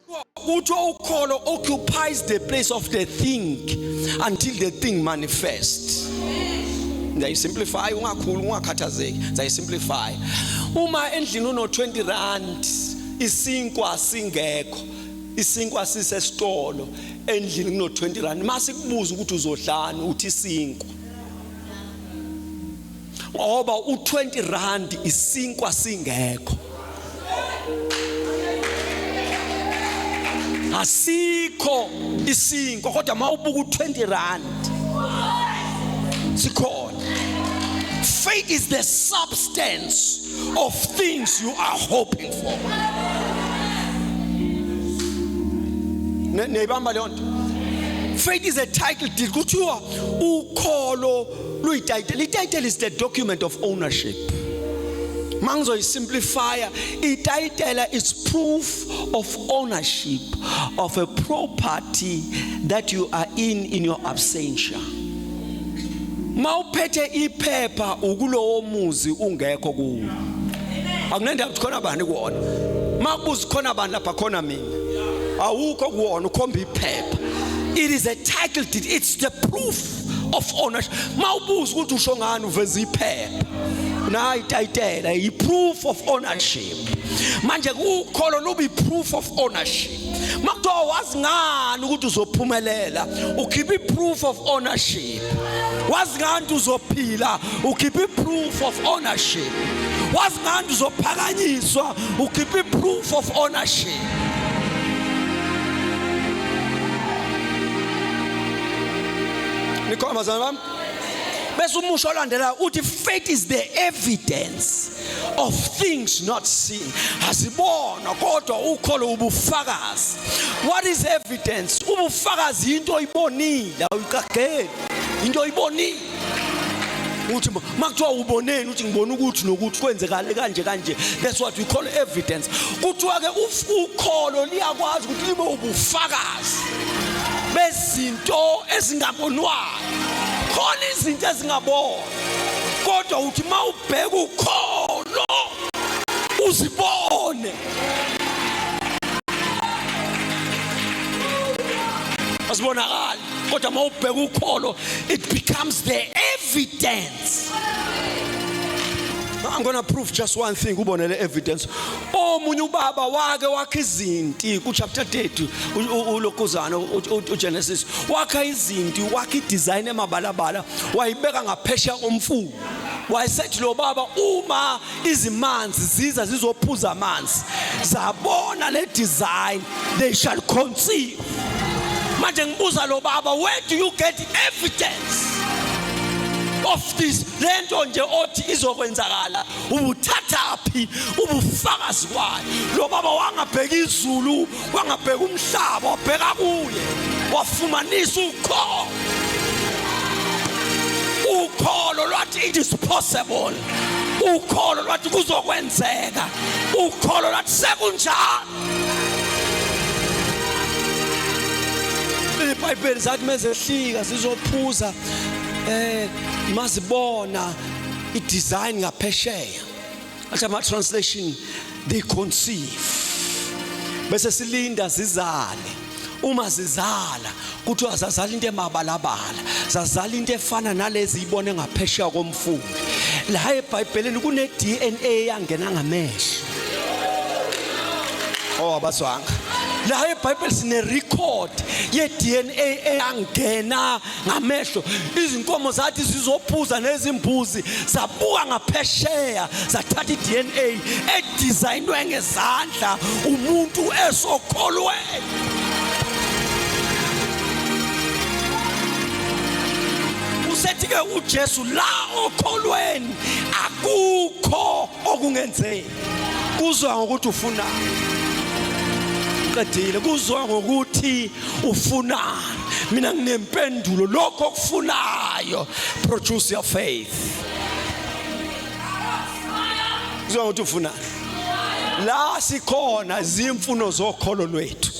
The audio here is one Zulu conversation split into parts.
Kuthiwa ukholo occupies the place of the thing until the thing manifests. Ngiyayisimplify ungakhulu ungakhathazeki. Ngiyayisimplify. Uma endlini uno 20 rand, isinkwa singekho. Isinkwa sisesitolo, endlini kuno 20 rand. Mase kubuza ukuthi uzodlana uthi isinkwa. Ngoba u20 rand isinkwa singekho. Asikho isinkwa kodwa mawubuka u20 rand sikhona. Faith is the substance of things you are hoping for. Neyibamba le nto. Faith is a title deed. Kuthiwa ukholo luyititle. Ititle is the document of ownership. Manzo is simplifier. Ititle is proof of ownership of a property that you are in your absentia. Mawuphethe iphepha ukulowo muzi ungekho kuwo. Akunenda ukuthi khona bani kuona. Makubuza khona bani lapha khona mina. Awukho kuona ukhomba iphepha. It is a title deed. It's the proof of ownership. Mawubuza ukuthi usho ngani uveza iphepha. Na ititle is proof of ownership. Manje ukholo lubi proof of ownership. Makuthiwa wazi ngani ukuthi uzophumelela, ukhipha proof of ownership. Wazi ngani uzophila, ukhipha proof of ownership. Wazi ngani uzophakanyiswa, ukhipha proof of ownership. Nikhona bazana bami? Bese umusho olandela uthi faith is the evidence of things not seen. Asibona kodwa ukholo ubufakazi. What is evidence? Ubufakazi into oyibonile, awuyiqageli. Into oyibonile. Uthi makuthiwa uboneni uthi ngibona ukuthi nokuthi kwenzekale kanje kanje. That's what we call evidence. Kuthiwa ke ukholo liyakwazi ukuthi libe ubufakazi bezinto ezingabonwayo. Khona izinto ezingabona kodwa uthi mawubheka ukholo uzibone. Asibonakala kodwa mawubheka ukholo it becomes the evidence. I'm going to prove just one thing. Ubonele evidence. Omunye ubaba wake wakhe izinti ku chapter 30 uLokuzana uGenesis wakhe izinti wakhe design emabalabala wayibeka ngaphesha komfula. Wayesethi lo baba uma izimanzi ziza zizophuza amanzi zabona le design they shall conceive. Manje ngibuza lo baba, where do you get evidence of this? Lento nje othi izokwenzakala ubuthathaphi ubufakazi kwayo? Lo baba wangabheka izulu, wangabheka umhlaba, wabheka kuye, wafumanisa ukholo lwathi it is possible. Ukholo lwathi kuzokwenzeka. Ukholo lwathi sekunjalo. iBhayibheli zathi mezehlika sizophuza mazibona i-design ngaphesheya. Athi ama translation they conceive. Bese silinda zizale. Uma zizala kuthiwa zazala into emabalabala, zazala into efana nalezi ibone ngaphesheya komfula. La eBhayibhelini kune DNA yangena ngamehlo. Abaswanga. La eBhayibheli sine record ye DNA eyangena ngamehlo. Izinkomo zathi zizophuza nezimbuzi zabuka ngaphesheya zathatha iDNA edesignwe ngezandla umuntu esokholwe. Usethi ke uJesu la okholweni akukho okungenzeki. Kuzwa ngokuthi ufuna qedile, kuzwa ngokuthi ufunani. Mina nginempendulo lokho okufunayo. Produce your faith. Kuzwa ngokuthi ufunani. La sikhona zimfuno zokholo lwethu.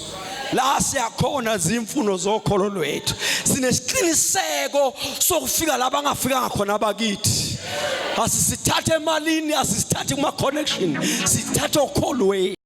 La siyakhona zimfuno zokholo lwethu. Sinesiqiniseko sokufika la bangafika ngakhona abakithi. Asisithathe emalini, asisithathe kuma connection, sithathe okholweni.